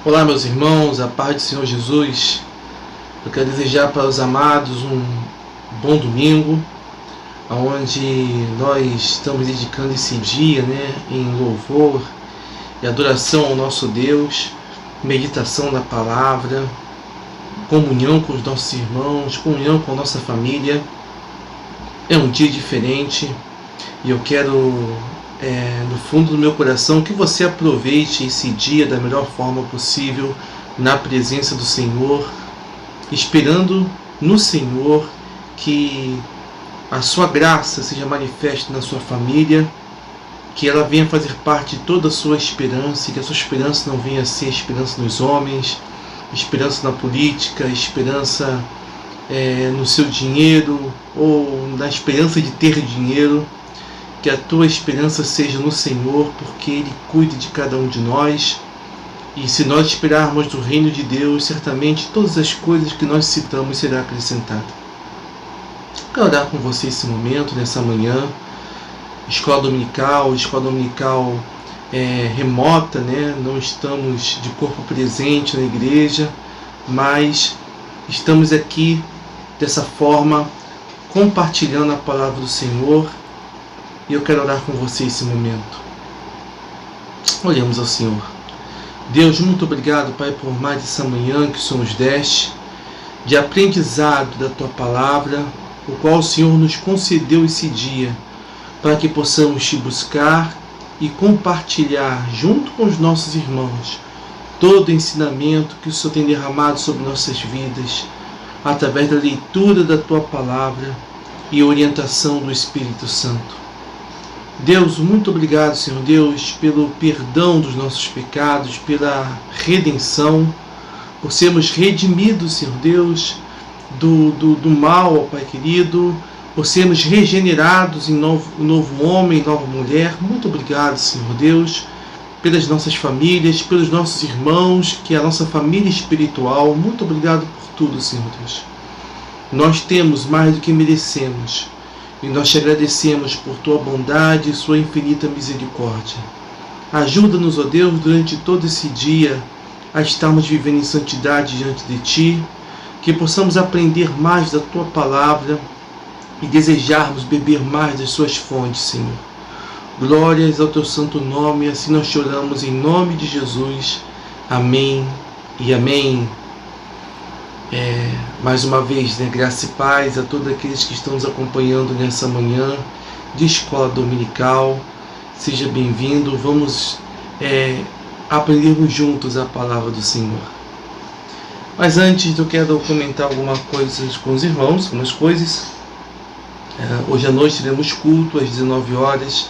Olá, meus irmãos, a paz do Senhor Jesus. Eu quero desejar para os amados um bom domingo, onde nós estamos dedicando esse dia, em louvor e adoração ao nosso Deus, meditação da palavra, comunhão com os nossos irmãos, comunhão com a nossa família. É um dia diferente e eu quero, no fundo do meu coração, que você aproveite esse dia da melhor forma possível, na presença do Senhor, esperando no Senhor que a sua graça seja manifesta na sua família, que ela venha fazer parte de toda a sua esperança, e que a sua esperança não venha a ser esperança nos homens, esperança na política, esperança no seu dinheiro, ou na esperança de ter dinheiro. Que a tua esperança seja no Senhor, porque Ele cuida de cada um de nós. E se nós esperarmos do reino de Deus, certamente todas as coisas que nós citamos serão acrescentadas. Quero orar com você esse momento, nessa manhã. Escola dominical remota, não estamos de corpo presente na igreja, mas estamos aqui dessa forma, compartilhando a palavra do Senhor. E eu quero orar com você esse momento. Olhamos ao Senhor. Deus, muito obrigado, Pai, por mais essa manhã que o Senhor nos deste, de aprendizado da Tua palavra, o qual o Senhor nos concedeu esse dia, para que possamos Te buscar e compartilhar, junto com os nossos irmãos, todo o ensinamento que o Senhor tem derramado sobre nossas vidas, através da leitura da Tua palavra e orientação do Espírito Santo. Deus, muito obrigado, Senhor Deus, pelo perdão dos nossos pecados, pela redenção, por sermos redimidos, Senhor Deus, do mal, ó Pai querido, por sermos regenerados em novo homem, nova mulher. Muito obrigado, Senhor Deus, pelas nossas famílias, pelos nossos irmãos, que é a nossa família espiritual. Muito obrigado por tudo, Senhor Deus. Nós temos mais do que merecemos. E nós te agradecemos por Tua bondade e Sua infinita misericórdia. Ajuda-nos, ó Deus, durante todo esse dia a estarmos vivendo em santidade diante de Ti, que possamos aprender mais da Tua palavra e desejarmos beber mais das Suas fontes, Senhor. Glórias ao Teu santo nome, assim nós te oramos em nome de Jesus. Amém e amém. Mais uma vez, graça e paz a todos aqueles que estão nos acompanhando nessa manhã de escola dominical. Seja bem-vindo. Vamos aprendermos juntos a palavra do Senhor. Mas antes, eu quero comentar algumas coisas com os irmãos, algumas coisas. Hoje à noite teremos culto às 19 horas.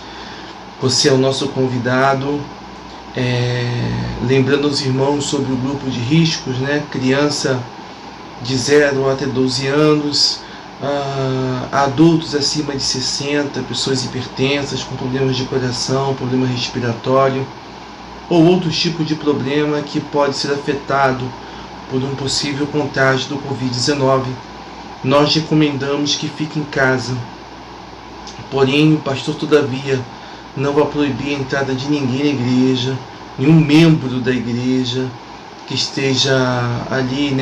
Você é o nosso convidado. Lembrando os irmãos sobre o grupo de riscos, criança de 0 até 12 anos, adultos acima de 60, pessoas hipertensas, com problemas de coração, problema respiratório, ou outros tipos de problema que pode ser afetado por um possível contágio do Covid-19. Nós recomendamos que fique em casa. Porém, o pastor, todavia, não vai proibir a entrada de ninguém na igreja, nenhum membro da igreja que esteja ali,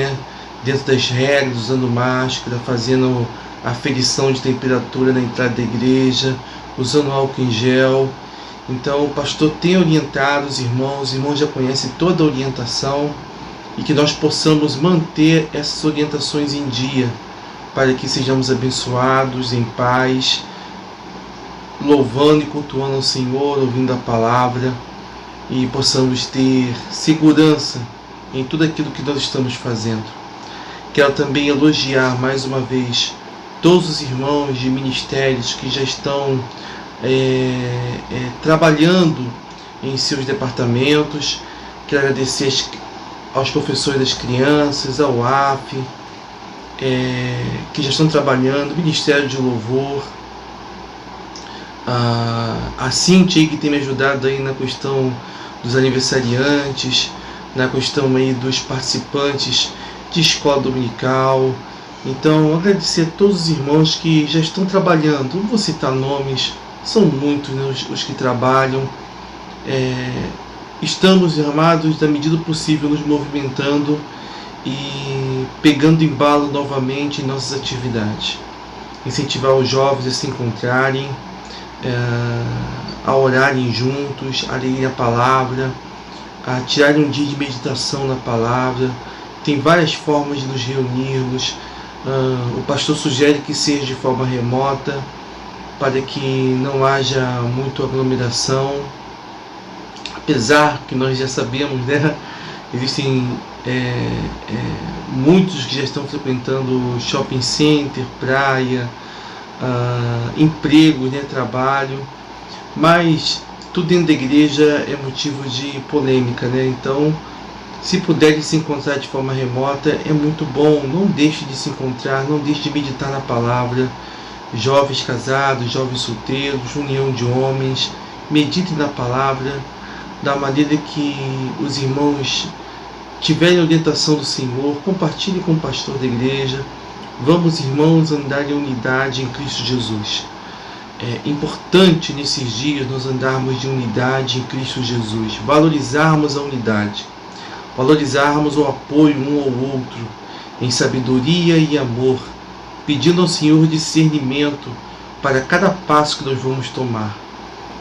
dentro das regras, usando máscara, fazendo aferição de temperatura na entrada da igreja, usando álcool em gel. Então o pastor tem orientado os irmãos já conhecem toda a orientação, e que nós possamos manter essas orientações em dia, para que sejamos abençoados em paz, louvando e cultuando ao Senhor, ouvindo a palavra, e possamos ter segurança em tudo aquilo que nós estamos fazendo. Quero também elogiar mais uma vez todos os irmãos de ministérios que já estão trabalhando em seus departamentos. Quero agradecer aos professores das crianças, ao AF, que já estão trabalhando, Ministério de Louvor, a Cíntia, que tem me ajudado aí na questão dos aniversariantes, na questão aí dos participantes de escola dominical. Então, agradecer a todos os irmãos que já estão trabalhando. Não vou citar nomes, são muitos os que trabalham, estamos, amados, na medida do possível, nos movimentando e pegando embalo novamente em nossas atividades. Incentivar os jovens a se encontrarem, a orarem juntos, a lerem a palavra, a tirarem um dia de meditação na palavra. Tem várias formas de nos reunirmos. O pastor sugere que seja de forma remota, para que não haja muita aglomeração. Apesar que nós já sabemos, né? Existem muitos que já estão frequentando shopping center, praia, emprego, né, trabalho, mas tudo dentro da igreja é motivo de polêmica, né? Então, se puderem se encontrar de forma remota, é muito bom. Não deixe de se encontrar, não deixe de meditar na palavra. Jovens casados, jovens solteiros, união de homens, meditem na palavra, da maneira que os irmãos tiverem a orientação do Senhor. Compartilhe com o pastor da igreja. Vamos, irmãos, andar em unidade em Cristo Jesus. É importante nesses dias nós andarmos de unidade em Cristo Jesus, valorizarmos a unidade, valorizarmos o apoio um ao outro, em sabedoria e amor, pedindo ao Senhor discernimento para cada passo que nós vamos tomar.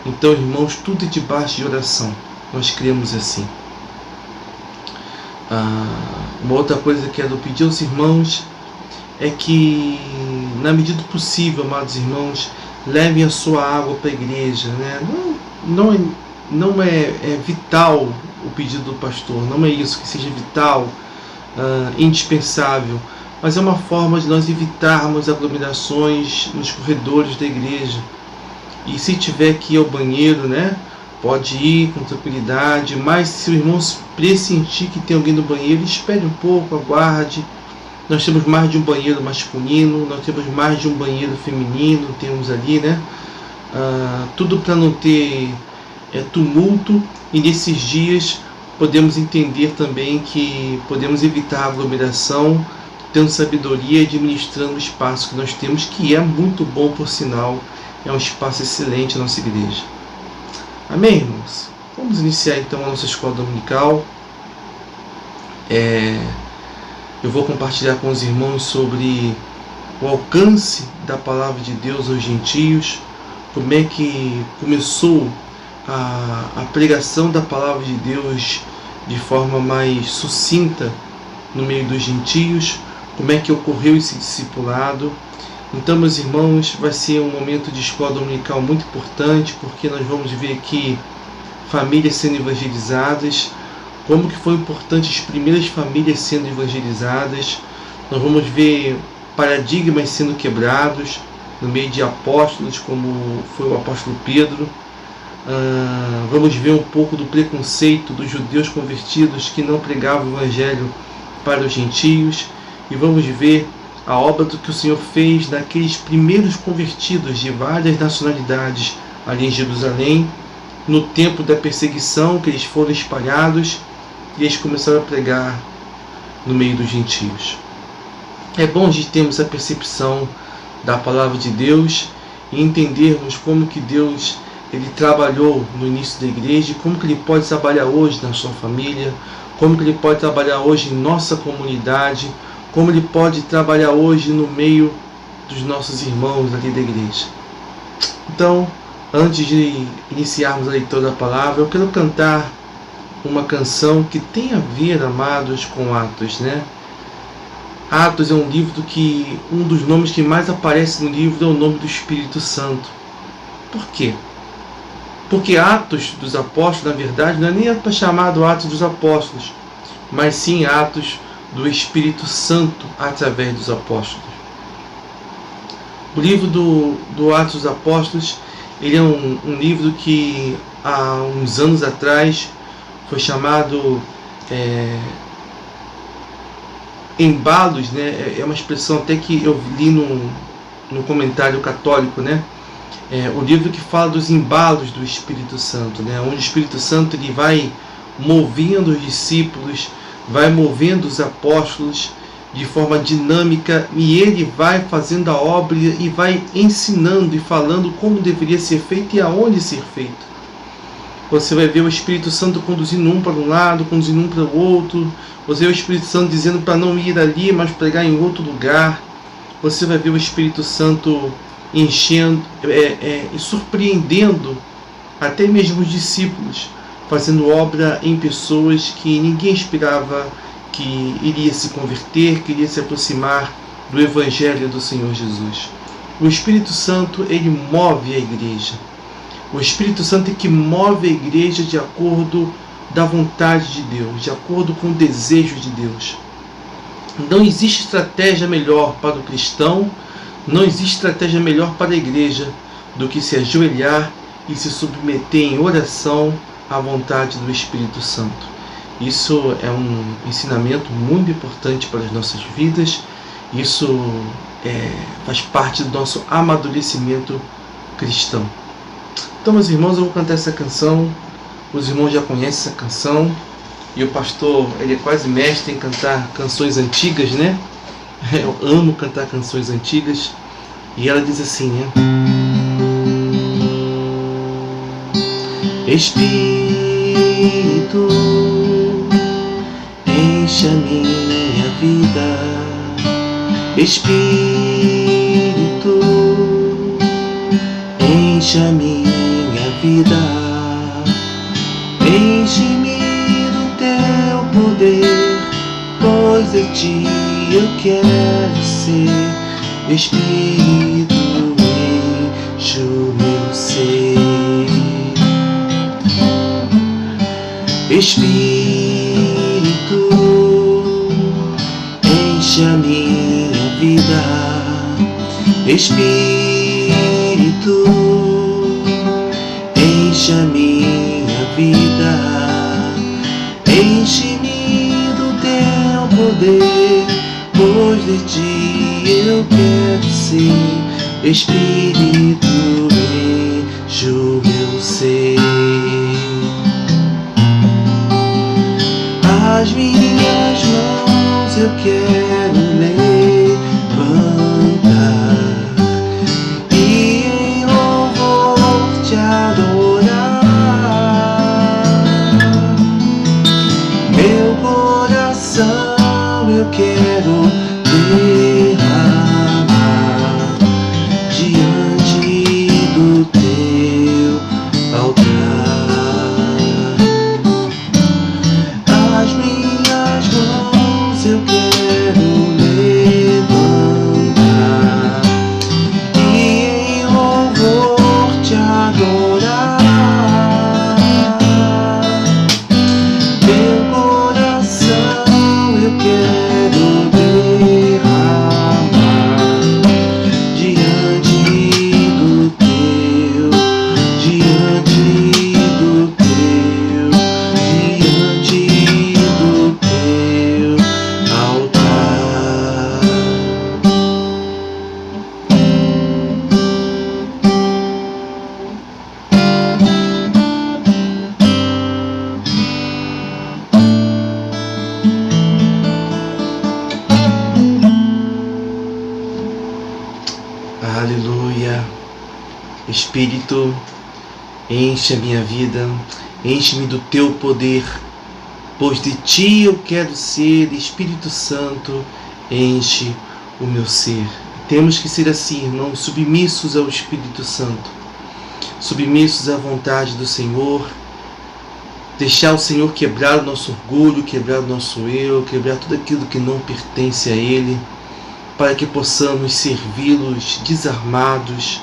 Então, irmãos, tudo é debaixo de oração. Nós cremos assim. Uma outra coisa que quero pedir aos irmãos é que, na medida do possível, amados irmãos, levem a sua água para a igreja, né? Não é vital o pedido do pastor, não é isso que seja vital, indispensável, mas é uma forma de nós evitarmos aglomerações nos corredores da igreja. E se tiver que ir ao banheiro, né, pode ir com tranquilidade, mas se o irmão pressentir que tem alguém no banheiro, espere um pouco, aguarde. Nós temos mais de um banheiro masculino, nós temos mais de um banheiro feminino, temos ali, né? Tudo para não ter tumulto, e nesses dias podemos entender também que podemos evitar a aglomeração, tendo sabedoria e administrando o espaço que nós temos, que é muito bom, por sinal, é um espaço excelente na nossa igreja. Amém, irmãos? Vamos iniciar então a nossa escola dominical. Eu vou compartilhar com os irmãos sobre o alcance da palavra de Deus aos gentios, como é que começou a pregação da palavra de Deus de forma mais sucinta no meio dos gentios, como é que ocorreu esse discipulado. Então, meus irmãos, vai ser um momento de escola dominical muito importante, porque nós vamos ver aqui famílias sendo evangelizadas, como que foi importante as primeiras famílias sendo evangelizadas. Nós vamos ver paradigmas sendo quebrados no meio de apóstolos, como foi o apóstolo Pedro. Vamos ver um pouco do preconceito dos judeus convertidos que não pregavam o evangelho para os gentios, e vamos ver a obra do que o Senhor fez naqueles primeiros convertidos de várias nacionalidades ali em Jerusalém, no tempo da perseguição, que eles foram espalhados e eles começaram a pregar no meio dos gentios. É bom a gente termos a percepção da palavra de Deus e entendermos como que Deus ele trabalhou no início da igreja, como que ele pode trabalhar hoje na sua família, como que ele pode trabalhar hoje em nossa comunidade, como ele pode trabalhar hoje no meio dos nossos irmãos ali da igreja. Então, antes de iniciarmos a leitura da palavra, eu quero cantar uma canção que tem a ver, amados, com Atos, né? Atos é um livro que um dos nomes que mais aparece no livro é o nome do Espírito Santo. Por quê? Porque Atos dos Apóstolos, na verdade, não é nem chamado Atos dos Apóstolos, mas sim Atos do Espírito Santo através dos apóstolos. O livro do Atos dos Apóstolos, ele é um livro que há uns anos atrás foi chamado embalos, né? É uma expressão até que eu li no comentário católico, né? O livro que fala dos embalos do Espírito Santo, né? Onde o Espírito Santo ele vai movendo os discípulos, vai movendo os apóstolos de forma dinâmica, e ele vai fazendo a obra e vai ensinando e falando como deveria ser feito e aonde ser feito. Você vai ver o Espírito Santo conduzindo um para um lado, conduzindo um para o outro. Você vai ver o Espírito Santo dizendo para não ir ali, mas pregar em outro lugar. Você vai ver o Espírito Santo enchendo e surpreendendo até mesmo os discípulos, fazendo obra em pessoas que ninguém esperava que iria se converter, que iria se aproximar do Evangelho do Senhor Jesus. O Espírito Santo, ele move a igreja. O Espírito Santo é que move a igreja de acordo da vontade de Deus, de acordo com o desejo de Deus. Não existe estratégia melhor para o cristão, não existe estratégia melhor para a igreja do que se ajoelhar e se submeter em oração à vontade do Espírito Santo. Isso é um ensinamento muito importante para as nossas vidas. Isso faz parte do nosso amadurecimento cristão. Então, meus irmãos, eu vou cantar essa canção. Os irmãos já conhecem essa canção. E o pastor, ele é quase mestre em cantar canções antigas, né? Eu amo cantar canções antigas. E ela diz assim, né? Espírito, enche a minha vida. Espírito, enche a minha vida. Enche-me do teu poder, pois de ti eu quero ser. Espírito, enche o meu ser. Espírito, enche a minha vida. Espírito, enche a minha vida. Enche-me do teu poder, pois de ti eu quero ser. Espírito, enche o meu ser. As minhas mãos eu quero levantar e em louvor te adorar. Meu coração eu quero derramar diante do teu altar. As minhas mãos eu quero levantar e em louvor te adorar. Meu coração eu quero derramar diante do teu, diante do teu, diante do teu altar. Aleluia. Espírito, enche a minha vida, enche-me do teu poder, pois de ti eu quero ser. Espírito Santo, enche o meu ser. Temos que ser assim, irmãos, submissos ao Espírito Santo, submissos à vontade do Senhor, deixar o Senhor quebrar o nosso orgulho, quebrar o nosso eu, quebrar tudo aquilo que não pertence a Ele, para que possamos servi-los desarmados,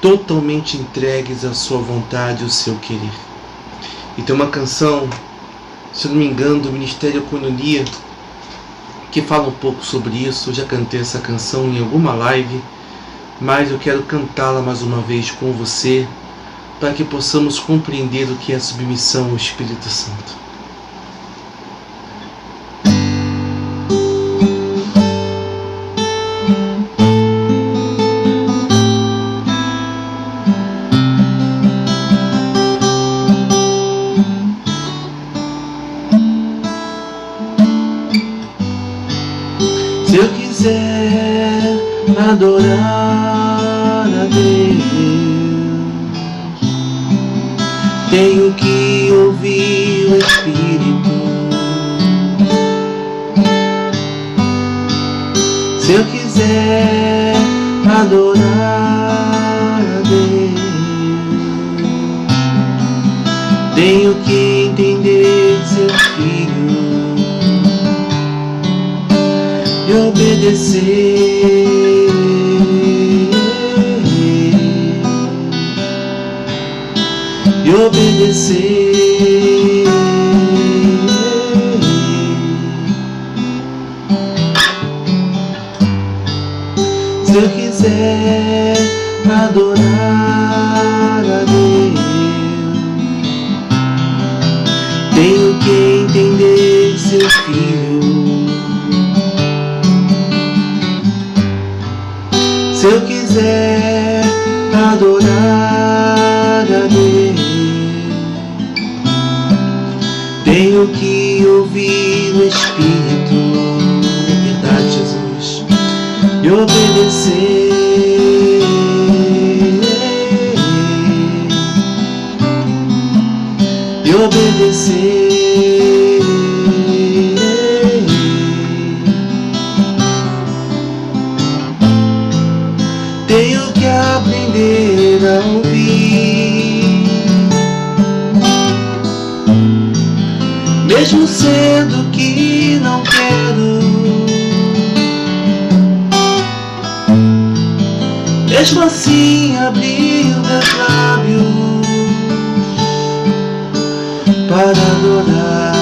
totalmente entregues à sua vontade e ao seu querer. E tem uma canção, se eu não me engano, do Ministério Koinonia, que fala um pouco sobre isso. Eu já cantei essa canção em alguma live, mas eu quero cantá-la mais uma vez com você, para que possamos compreender o que é a submissão ao Espírito Santo. Se eu quiser adorar a Deus, Tenho que ouvir o Espírito. Se eu quiser adorar a Deus, tenho que entender seu Filho e obedecer. E obedecer. Se eu quiser adorar a Deus, tenho que entender seu Filho. Se eu quiser adorar a Deus, tenho que ouvir o Espírito, verdade, Jesus, e obedecer. E obedecer. Tenho que aprender a ouvir, mesmo sendo que não quero, mesmo assim abrir meus lábios para adorar,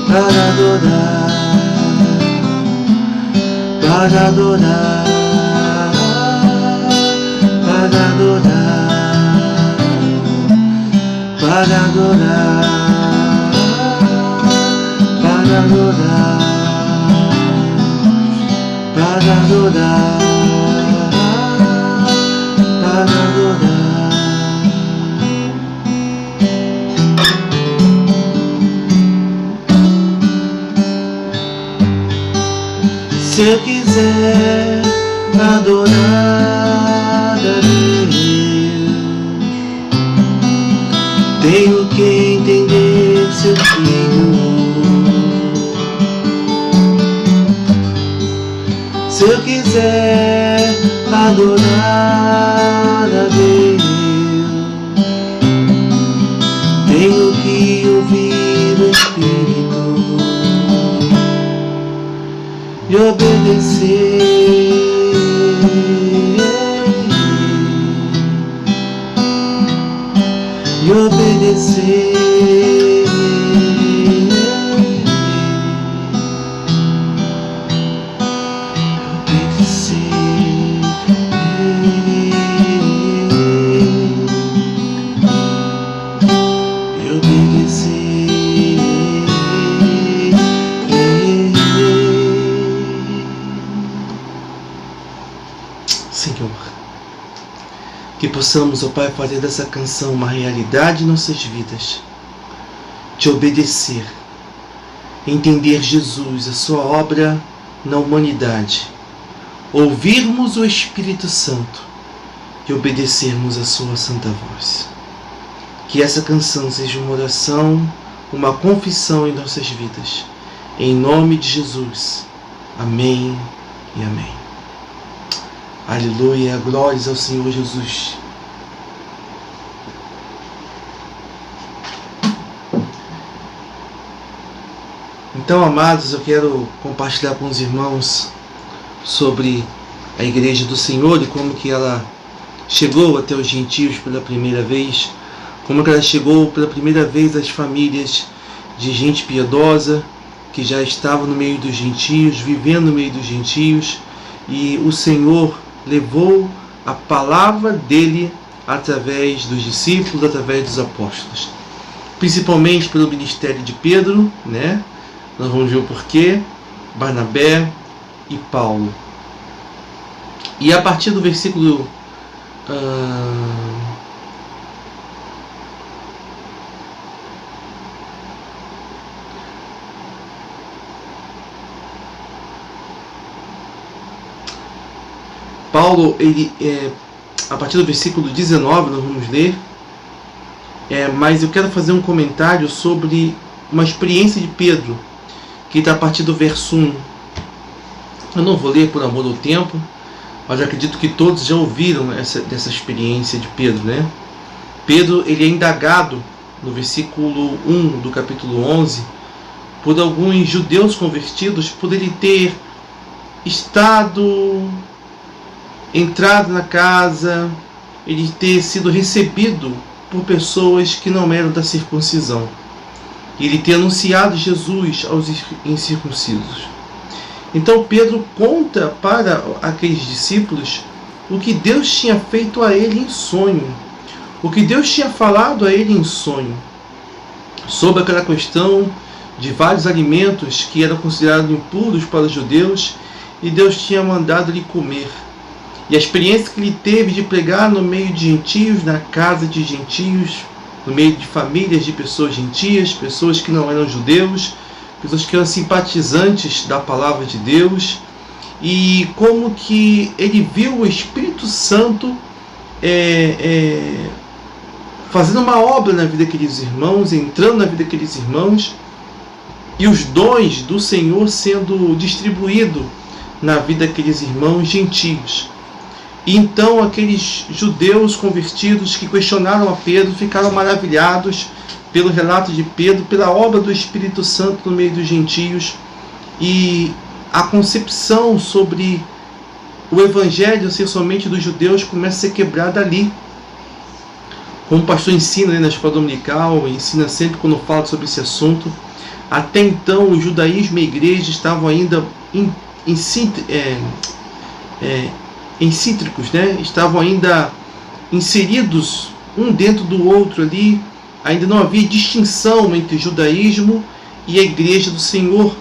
para adorar, para adorar, para adorar, para adorar, para adorar, para adorar, para adorar. Se eu quiser adorar a Deus, tenho que entender seu Filho. Se eu quiser adorar a Deus, tenho que ouvir o Espírito e obedecer. E obedecer. Senhor, que possamos, ó Pai, fazer dessa canção uma realidade em nossas vidas, te obedecer, entender Jesus, a sua obra na humanidade, ouvirmos o Espírito Santo e obedecermos a sua santa voz. Que essa canção seja uma oração, uma confissão em nossas vidas. Em nome de Jesus. Amém e amém. Aleluia, glórias ao Senhor Jesus. Então, amados, eu quero compartilhar com os irmãos sobre a Igreja do Senhor e como que ela chegou até os gentios pela primeira vez, como que ela chegou pela primeira vez às famílias de gente piedosa que já estavam no meio dos gentios, vivendo no meio dos gentios, e o Senhor levou a palavra dele através dos discípulos, através dos apóstolos, principalmente pelo ministério de Pedro, né? Nós vamos ver o porquê, Barnabé e Paulo. E a partir do versículo Paulo, a partir do versículo 19, nós vamos ler, mas eu quero fazer um comentário sobre uma experiência de Pedro, que está a partir do verso 1. Eu não vou ler por amor ao tempo, mas acredito que todos já ouviram dessa experiência de Pedro, né? Pedro, ele é indagado no versículo 1 do capítulo 11 por alguns judeus convertidos por ele ter entrado na casa, ele ter sido recebido por pessoas que não eram da circuncisão, ele ter anunciado Jesus aos incircuncisos. Então Pedro conta para aqueles discípulos o que Deus tinha feito a ele em sonho, o que Deus tinha falado a ele em sonho, sobre aquela questão de vários alimentos que eram considerados impuros para os judeus, e Deus tinha mandado ele comer. E a experiência que ele teve de pregar no meio de gentios, na casa de gentios, no meio de famílias de pessoas gentias, pessoas que não eram judeus, pessoas que eram simpatizantes da palavra de Deus, e como que ele viu o Espírito Santo fazendo uma obra na vida daqueles irmãos, entrando na vida daqueles irmãos, e os dons do Senhor sendo distribuídos na vida daqueles irmãos gentios. E então aqueles judeus convertidos que questionaram a Pedro ficaram maravilhados pelo relato de Pedro, pela obra do Espírito Santo no meio dos gentios, e a concepção sobre o Evangelho ser somente dos judeus começa a ser quebrada ali. Como o pastor ensina na escola dominical, ensina sempre quando fala sobre esse assunto, até então o judaísmo e a igreja estavam ainda encítricos, né? Estavam ainda inseridos um dentro do outro ali, ainda não havia distinção entre o judaísmo e a igreja do Senhor.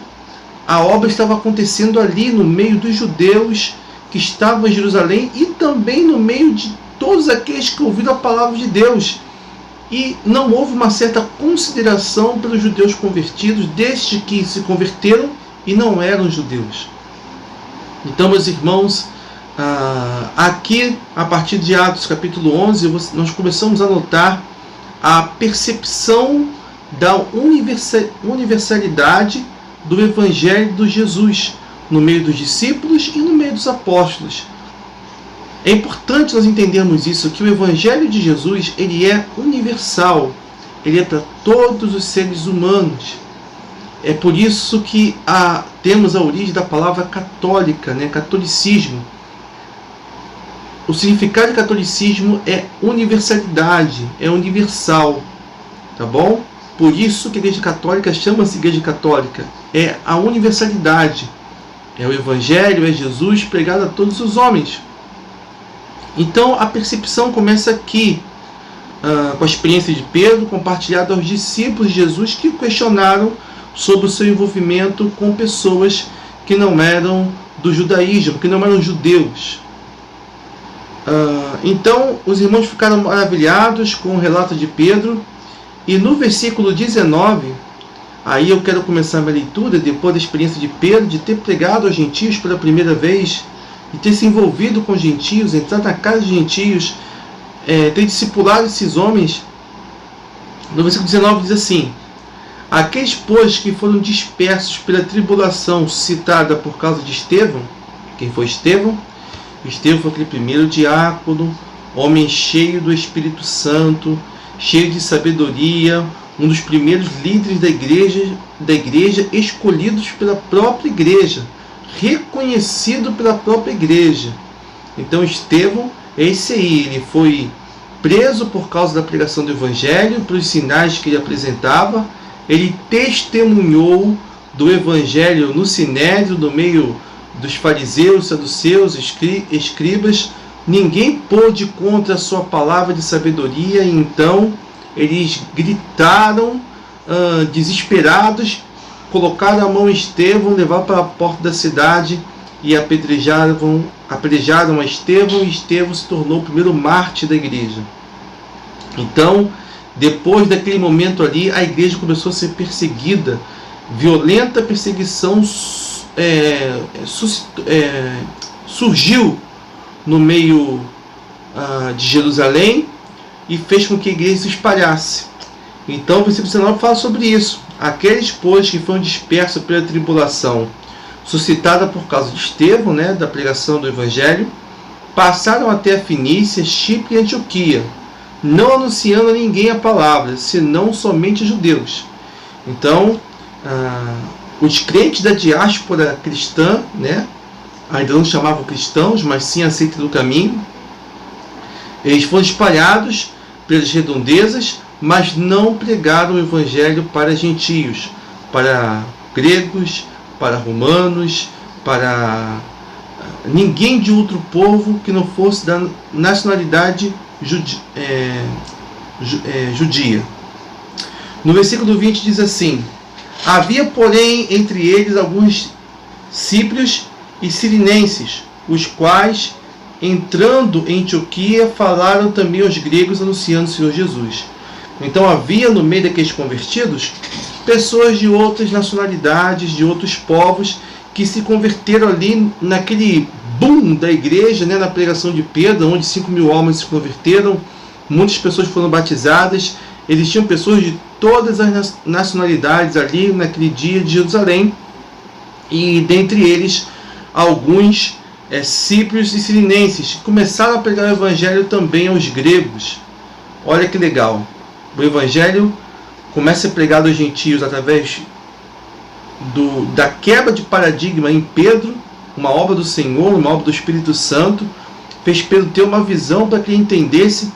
A obra estava acontecendo ali no meio dos judeus que estavam em Jerusalém e também no meio de todos aqueles que ouviram a palavra de Deus. E não houve uma certa consideração pelos judeus convertidos, desde que se converteram e não eram judeus. Então, meus irmãos, aqui, a partir de Atos capítulo 11, nós começamos a notar a percepção da universalidade do Evangelho de Jesus no meio dos discípulos e no meio dos apóstolos. É importante nós entendermos isso, que o Evangelho de Jesus, ele é universal, ele é para todos os seres humanos. É por isso que temos a origem da palavra católica, né? Catolicismo. O significado de catolicismo é universalidade, é universal, tá bom? Por isso que a Igreja Católica chama-se Igreja Católica, é a universalidade, é o Evangelho, é Jesus pregado a todos os homens. Então a percepção começa aqui, com a experiência de Pedro, compartilhada aos discípulos de Jesus que questionaram sobre o seu envolvimento com pessoas que não eram do judaísmo, que não eram judeus. Então os irmãos ficaram maravilhados com o relato de Pedro, e no versículo 19, aí eu quero começar a minha leitura, depois da experiência de Pedro, de ter pregado aos gentios pela primeira vez, de ter se envolvido com gentios, entrar na casa de gentios, ter discipulado esses homens. No versículo 19 diz assim: aqueles, pois, que foram dispersos pela tribulação citada por causa de Estevão. Quem foi Estevão? Estevão foi aquele primeiro diácono, homem cheio do Espírito Santo, cheio de sabedoria, um dos primeiros líderes da igreja escolhidos pela própria igreja, reconhecido pela própria igreja. Então Estevão é esse aí, ele foi preso por causa da pregação do Evangelho, pelos sinais que ele apresentava, ele testemunhou do Evangelho no Sinédrio, no meio dos fariseus, saduceus, escribas. Ninguém pôde contra a sua palavra de sabedoria, e então eles gritaram, desesperados, colocaram a mão em Estevão, levaram para a porta da cidade e apedrejaram a Estevão, e Estevão se tornou o primeiro mártir da igreja. Então, depois daquele momento ali, a igreja começou a ser perseguida, violenta perseguição surgiu no meio de Jerusalém, e fez com que a igreja se espalhasse. Então o versículo 19 fala sobre isso. Aqueles, pois, que foram dispersos pela tribulação suscitada por causa de Estevão, da pregação do Evangelho, passaram até a Fenícia, Chipre e Antioquia, não anunciando a ninguém a palavra, senão somente a judeus. Então, os crentes da diáspora cristã, ainda não chamavam cristãos, mas sim aceitos do caminho, eles foram espalhados pelas redondezas, mas não pregaram o Evangelho para gentios, para gregos, para romanos, para ninguém de outro povo que não fosse da nacionalidade judia. No versículo 20 diz assim: havia, porém, entre eles alguns cíprios e sirinenses, os quais, entrando em Antioquia, falaram também aos gregos, anunciando o Senhor Jesus. Então havia no meio daqueles convertidos pessoas de outras nacionalidades, de outros povos, que se converteram ali naquele boom da igreja, na pregação de Pedro, onde 5.000 homens se converteram, muitas pessoas foram batizadas. Existiam pessoas de todas as nacionalidades ali naquele dia de Jerusalém, e dentre eles alguns cíprios e sirinenses que começaram a pregar o evangelho também aos gregos. Olha que legal, o evangelho começa a ser pregado aos gentios através da quebra de paradigma em Pedro, uma obra do Senhor, uma obra do Espírito Santo, fez Pedro ter uma visão para que ele entendesse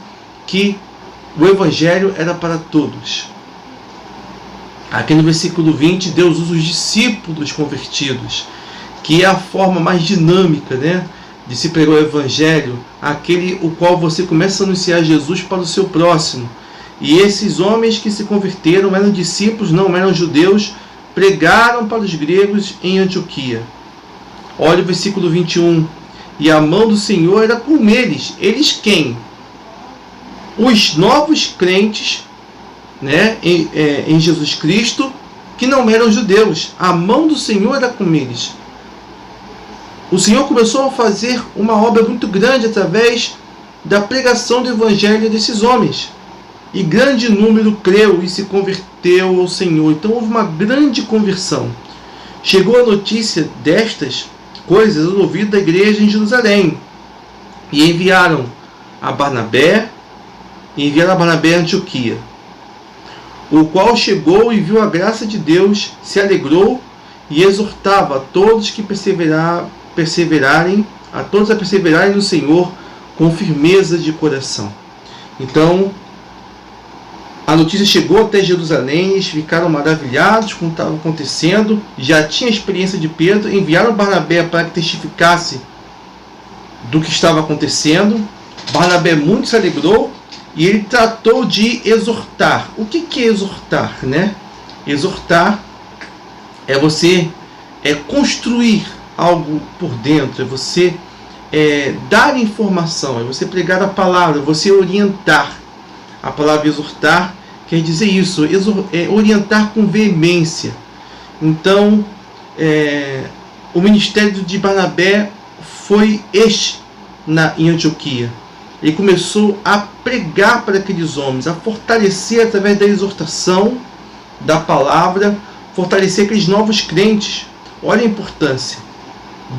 que o Evangelho era para todos. Aqui no versículo 20, Deus usa os discípulos convertidos, que é a forma mais dinâmica, de se pregar o Evangelho, aquele o qual você começa a anunciar Jesus para o seu próximo. E esses homens que se converteram eram discípulos, não eram judeus, pregaram para os gregos em Antioquia. Olha o versículo 21. E a mão do Senhor era com eles. Eles quem? Os novos crentes, em Jesus Cristo, que não eram judeus. A mão do Senhor era com eles. O Senhor começou a fazer uma obra muito grande através da pregação do Evangelho desses homens. E grande número creu e se converteu ao Senhor. Então houve uma grande conversão. Chegou a notícia destas coisas ao ouvido da igreja em Jerusalém. E enviaram a Barnabé a Antioquia. O qual chegou e viu a graça de Deus, se alegrou e exortava a todos que perseverarem no Senhor com firmeza de coração. Então, a notícia chegou até Jerusalém, eles ficaram maravilhados com o que estava acontecendo, já tinha a experiência de Pedro, enviaram Barnabé para que testificasse do que estava acontecendo. Barnabé muito se alegrou e ele tratou de exortar. O que é exortar? Exortar é você construir algo por dentro, é você dar informação, é você pregar a palavra, é você orientar. A palavra exortar quer dizer isso, orientar com veemência. Então, o ministério de Barnabé foi em Antioquia. Ele começou a pregar para aqueles homens, a fortalecer através da exortação, da palavra, fortalecer aqueles novos crentes. Olha a importância.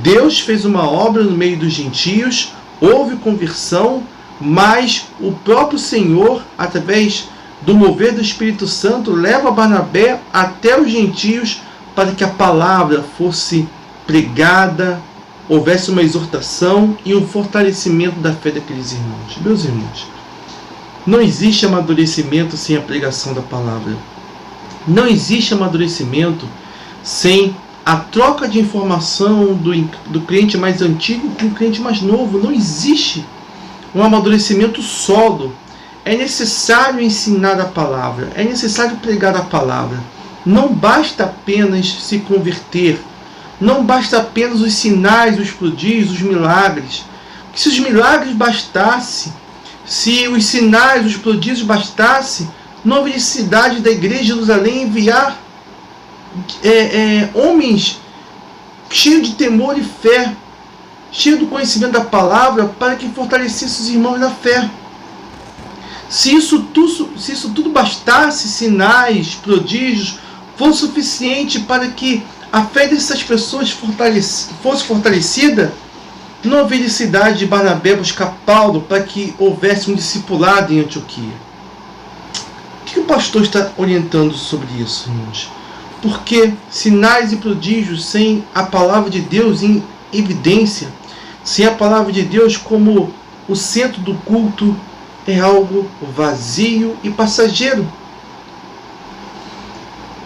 Deus fez uma obra no meio dos gentios, houve conversão, mas o próprio Senhor, através do mover do Espírito Santo, leva Barnabé até os gentios para que a palavra fosse pregada, houvesse uma exortação e um fortalecimento da fé daqueles irmãos. Meus irmãos, não existe amadurecimento sem a pregação da palavra. Não existe amadurecimento sem a troca de informação do crente mais antigo com o crente mais novo. Não existe um amadurecimento solo. É necessário ensinar a palavra, é necessário pregar a palavra. Não basta apenas se converter, não basta apenas os sinais, os prodígios, os milagres. Se os milagres bastassem, se os sinais, os prodígios bastassem, não haveria necessidade da igreja de Jerusalém enviar homens cheios de temor e fé, cheio do conhecimento da palavra, para que fortalecesse os irmãos na fé. Se isso tudo bastasse, sinais, prodígios, fosse suficiente para que a fé dessas pessoas fosse fortalecida, não haveria necessidade de Barnabé buscar Paulo para que houvesse um discipulado em Antioquia. O que o pastor está orientando sobre isso, irmãos? Porque sinais e prodígios sem a palavra de Deus em evidência, sem a palavra de Deus como o centro do culto, é algo vazio e passageiro.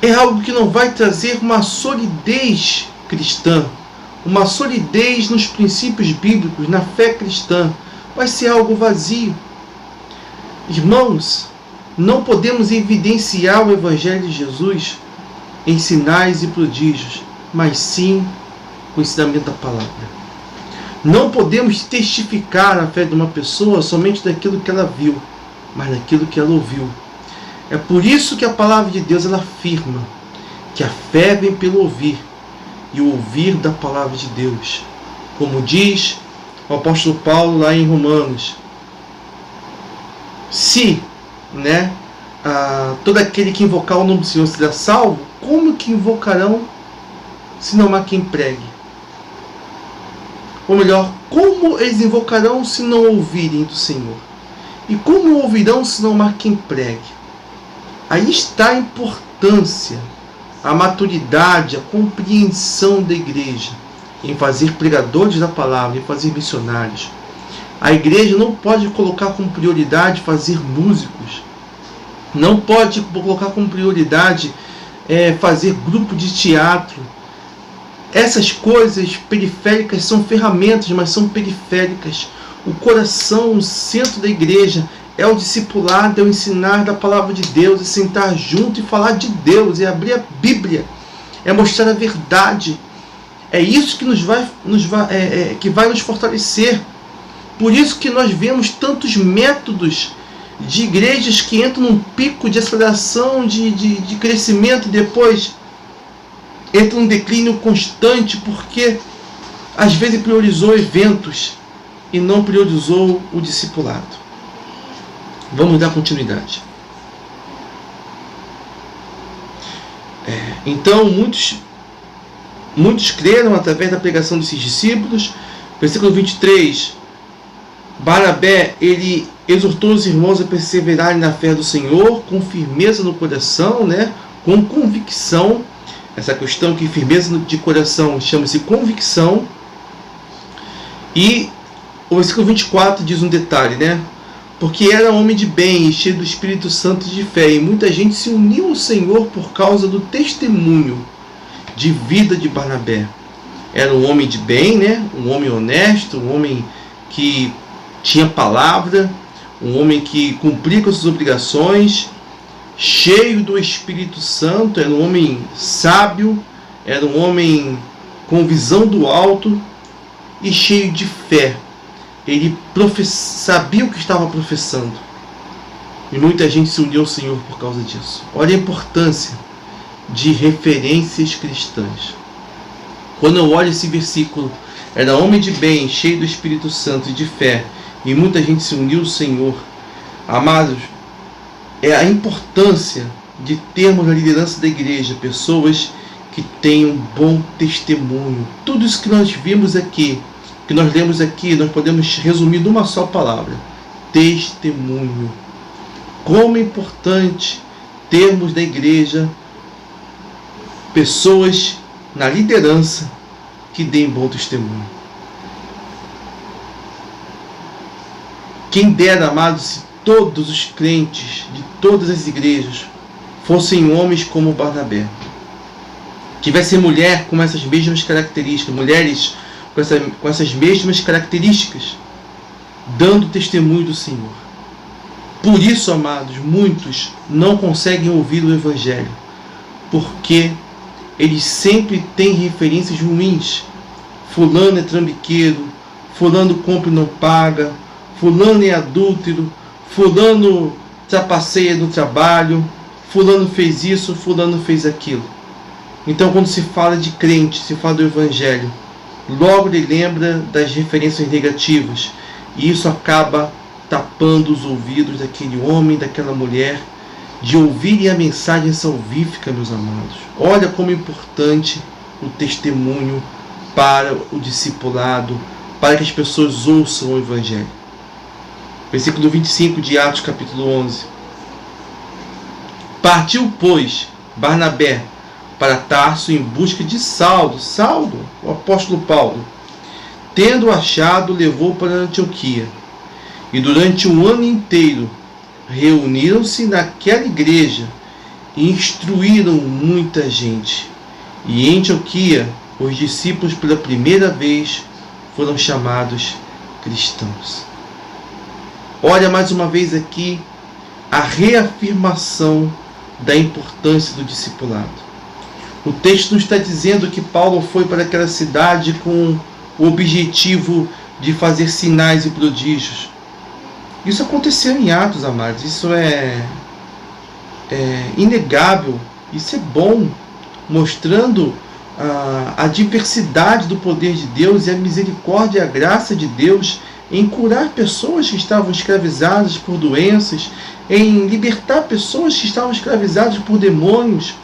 É algo que não vai trazer uma solidez cristã, uma solidez nos princípios bíblicos, na fé cristã. Vai ser algo vazio. Irmãos, não podemos evidenciar o Evangelho de Jesus em sinais e prodígios, mas sim com o ensinamento da palavra. Não podemos testificar a fé de uma pessoa somente daquilo que ela viu, mas daquilo que ela ouviu. É por isso que a palavra de Deus ela afirma que a fé vem pelo ouvir, e o ouvir da palavra de Deus. Como diz o apóstolo Paulo lá em Romanos, se todo aquele que invocar o nome do Senhor será salvo, como que invocarão se não há quem pregue? Ou melhor, como eles invocarão se não ouvirem do Senhor? E como ouvirão se não há quem pregue? Aí está a importância, a maturidade, a compreensão da igreja em fazer pregadores da palavra, em fazer missionários. A igreja não pode colocar como prioridade fazer músicos. Não pode colocar como prioridade fazer grupo de teatro. Essas coisas periféricas são ferramentas, mas são periféricas. O coração, o centro da igreja é o discipulado, é o ensinar da palavra de Deus, é sentar junto e falar de Deus, é abrir a Bíblia, é mostrar a verdade. É isso que que vai nos fortalecer. Por isso que nós vemos tantos métodos de igrejas que entram num pico de aceleração, de crescimento e depois entra num declínio constante, porque às vezes priorizou eventos e não priorizou o discipulado. Vamos dar continuidade. Então, muitos creram através da pregação desses discípulos. Versículo 23. Barnabé, ele exortou os irmãos a perseverarem na fé do Senhor, com firmeza no coração, com convicção. Essa questão que firmeza de coração chama-se convicção. E o versículo 24 diz um detalhe, porque era homem de bem, cheio do Espírito Santo e de fé, e muita gente se uniu ao Senhor por causa do testemunho de vida de Barnabé. Era um homem de bem, um homem honesto, um homem que tinha palavra, um homem que cumpria com suas obrigações, cheio do Espírito Santo, era um homem sábio, era um homem com visão do alto e cheio de fé. Ele sabia o que estava professando. E muita gente se uniu ao Senhor por causa disso. Olha a importância de referências cristãs. Quando eu olho esse versículo, era homem de bem, cheio do Espírito Santo e de fé, e muita gente se uniu ao Senhor. Amados, é a importância de termos na liderança da igreja pessoas que tenham bom testemunho. Tudo isso que nós vimos aqui, que nós lemos aqui, nós podemos resumir numa só palavra: testemunho. Como é importante termos na igreja pessoas na liderança que deem bom testemunho. Quem dera, amados, se todos os crentes de todas as igrejas fossem homens como Barnabé, tivessem mulher com essas mesmas características, mulheres com essas mesmas características, dando testemunho do Senhor. Por isso, amados, muitos não conseguem ouvir o Evangelho, porque eles sempre têm referências ruins. Fulano é trambiqueiro, fulano compra e não paga, fulano é adúltero, fulano trapaceia no trabalho, fulano fez isso, fulano fez aquilo. Então, quando se fala de crente, se fala do Evangelho, logo ele lembra das referências negativas, e isso acaba tapando os ouvidos daquele homem, daquela mulher, de ouvirem a mensagem salvífica, meus amados. Olha como é importante o testemunho para o discipulado, para que as pessoas ouçam o Evangelho. Versículo 25 de Atos, capítulo 11. Partiu, pois, Barnabé para Tarso em busca de Saulo, o apóstolo Paulo. Tendo achado, levou para Antioquia. E durante um ano inteiro reuniram-se naquela igreja e instruíram muita gente. E em Antioquia, os discípulos pela primeira vez foram chamados cristãos. Olha mais uma vez aqui a reafirmação da importância do discipulado. O texto nos está dizendo que Paulo foi para aquela cidade com o objetivo de fazer sinais e prodígios. Isso aconteceu em Atos, amados. Isso é inegável. Isso é bom, mostrando a diversidade do poder de Deus e a misericórdia e a graça de Deus em curar pessoas que estavam escravizadas por doenças, em libertar pessoas que estavam escravizadas por demônios.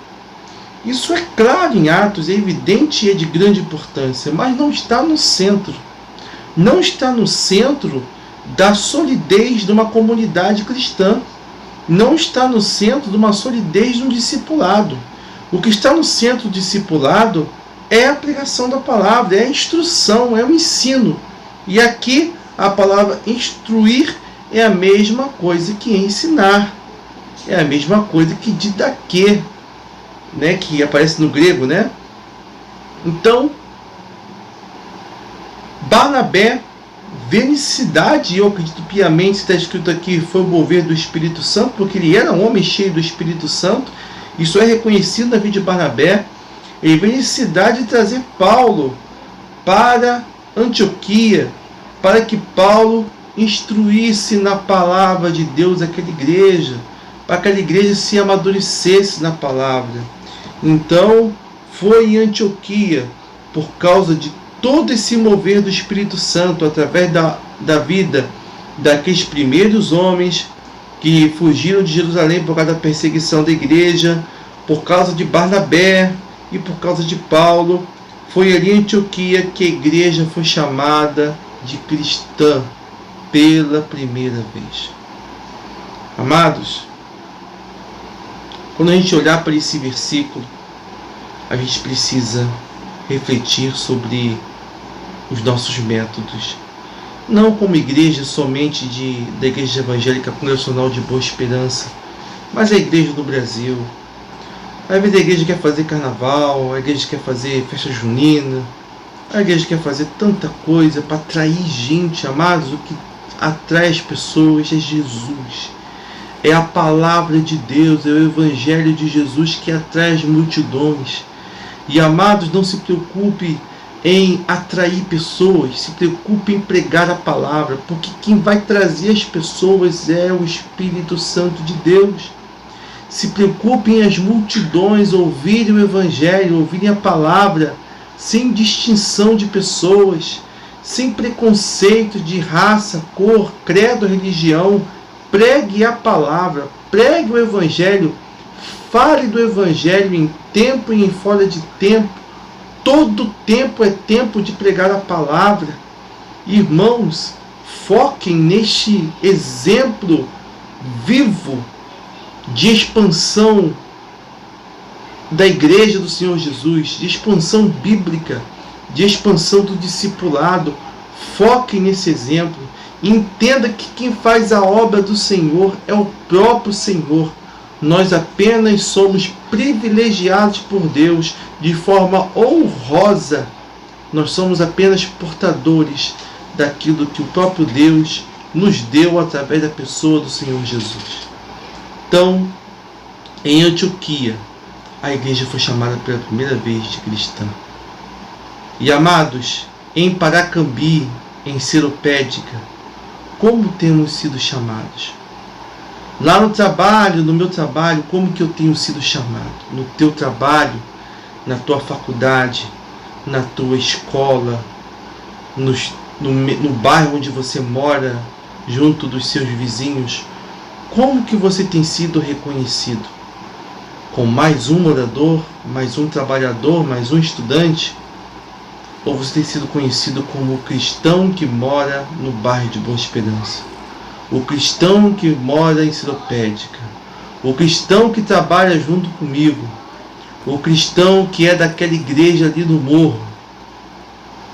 Isso é claro em Atos, é evidente e é de grande importância, mas não está no centro. Não está no centro da solidez de uma comunidade cristã. Não está no centro de uma solidez de um discipulado. O que está no centro do discipulado é a pregação da palavra, é a instrução, é o ensino. E aqui a palavra instruir é a mesma coisa que ensinar. É a mesma coisa que didaquê, né, que aparece no grego, né? Então, Barnabé vê necessidade, e eu acredito piamente, está escrito aqui, foi o mover do Espírito Santo, porque ele era um homem cheio do Espírito Santo. Isso é reconhecido na vida de Barnabé. Ele vê necessidade de trazer Paulo para Antioquia, para que Paulo instruísse na palavra de Deus aquela igreja, para que aquela igreja se amadurecesse na palavra. Então, foi em Antioquia, por causa de todo esse mover do Espírito Santo, através da vida daqueles primeiros homens que fugiram de Jerusalém por causa da perseguição da igreja, por causa de Barnabé e por causa de Paulo, foi ali em Antioquia que a igreja foi chamada de cristã pela primeira vez. Amados, quando a gente olhar para esse versículo, a gente precisa refletir sobre os nossos métodos. Não como igreja somente da Igreja Evangélica Congregacional de Boa Esperança, mas a igreja do Brasil. Às vezes a igreja quer fazer carnaval, a igreja quer fazer festa junina, a igreja quer fazer tanta coisa para atrair gente, amados. O que atrai as pessoas é Jesus. É a palavra de Deus, é o Evangelho de Jesus que atrai as multidões. E, amados, não se preocupe em atrair pessoas, se preocupe em pregar a palavra, porque quem vai trazer as pessoas é o Espírito Santo de Deus. Se preocupe em as multidões ouvirem o Evangelho, ouvirem a palavra, sem distinção de pessoas, sem preconceito de raça, cor, credo, religião. Pregue a palavra, pregue o Evangelho, fale do Evangelho em tempo e em fora de tempo. Todo tempo é tempo de pregar a palavra. Irmãos, foquem neste exemplo vivo de expansão da igreja do Senhor Jesus, de expansão bíblica, de expansão do discipulado. Foquem nesse exemplo. Entenda que quem faz a obra do Senhor é o próprio Senhor. Nós apenas somos privilegiados por Deus de forma honrosa. Nós somos apenas portadores daquilo que o próprio Deus nos deu através da pessoa do Senhor Jesus. Então, em Antioquia, a igreja foi chamada pela primeira vez de cristã. E, amados, em Paracambi, em Seropédica, como temos sido chamados? Lá no trabalho, no meu trabalho, como que eu tenho sido chamado? No teu trabalho, na tua faculdade, na tua escola, no bairro onde você mora, junto dos seus vizinhos, como que você tem sido reconhecido? Com mais um morador, mais um trabalhador, mais um estudante? Ou você tem sido conhecido como o cristão que mora no bairro de Boa Esperança? O cristão que mora em Seropédica? O cristão que trabalha junto comigo? O cristão que é daquela igreja ali no morro?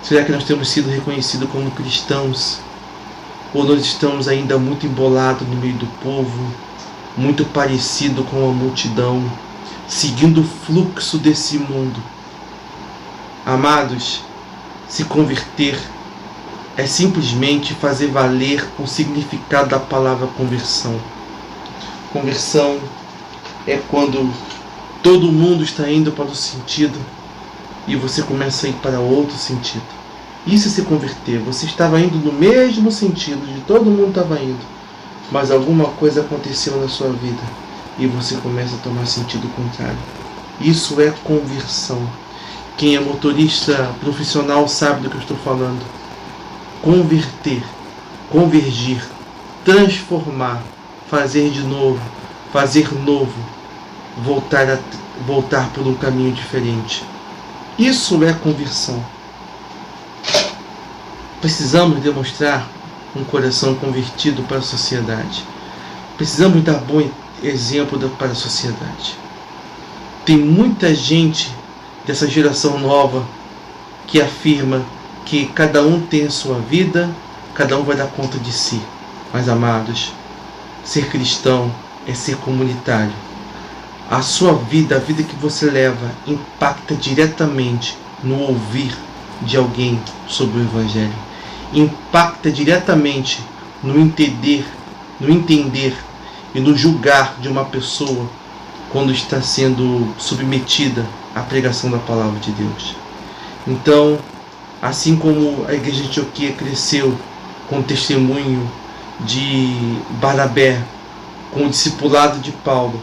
Será que nós temos sido reconhecidos como cristãos? Ou nós estamos ainda muito embolados no meio do povo, muito parecido com a multidão, seguindo o fluxo desse mundo? Amados, se converter é simplesmente fazer valer o significado da palavra conversão. Conversão é quando todo mundo está indo para o sentido e você começa a ir para outro sentido. Isso é se converter. Você estava indo no mesmo sentido de todo mundo estava indo, mas alguma coisa aconteceu na sua vida e você começa a tomar sentido contrário. Isso é conversão. Quem é motorista profissional sabe do que eu estou falando. Converter, convergir, transformar, fazer de novo, fazer novo, voltar por um caminho diferente. Isso é conversão. Precisamos demonstrar um coração convertido para a sociedade. Precisamos dar bom exemplo para a sociedade. Tem muita gente dessa geração nova que afirma que cada um tem a sua vida, cada um vai dar conta de si. Mas, amados, ser cristão é ser comunitário. A sua vida, a vida que você leva, impacta diretamente no ouvir de alguém sobre o Evangelho. Impacta diretamente no entender e no julgar de uma pessoa quando está sendo submetida à pregação da palavra de Deus. Então, assim como a igreja de Antioquia cresceu com o testemunho de Barnabé, com o discipulado de Paulo,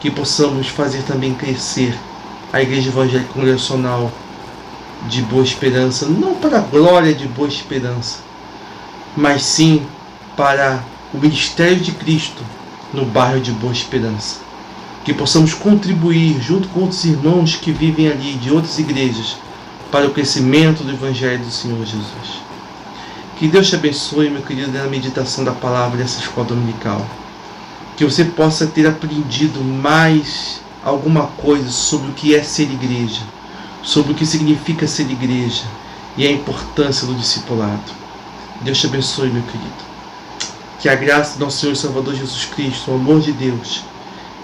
que possamos fazer também crescer a Igreja Evangélica Congregacional de Boa Esperança, não para a glória de Boa Esperança, mas sim para o ministério de Cristo no bairro de Boa Esperança. Que possamos contribuir junto com outros irmãos que vivem ali de outras igrejas para o crescimento do Evangelho do Senhor Jesus. Que Deus te abençoe, meu querido, na meditação da palavra dessa escola dominical. Que você possa ter aprendido mais alguma coisa sobre o que é ser igreja, sobre o que significa ser igreja e a importância do discipulado. Deus te abençoe, meu querido. Que a graça do nosso Senhor e Salvador Jesus Cristo, o amor de Deus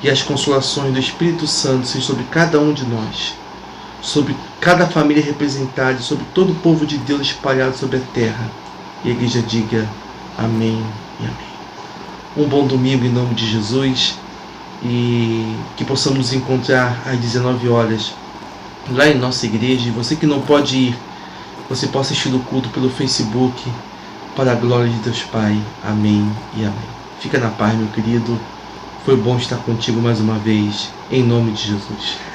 e as consolações do Espírito Santo sejam sobre cada um de nós, sobre cada família representada e sobre todo o povo de Deus espalhado sobre a terra. E a igreja diga amém e amém. Um bom domingo em nome de Jesus e que possamos nos encontrar às 19 horas lá em nossa igreja. E você que não pode ir, você possa assistir o culto pelo Facebook, para a glória de Deus Pai. Amém e amém. Fica na paz, meu querido. Foi bom estar contigo mais uma vez, em nome de Jesus.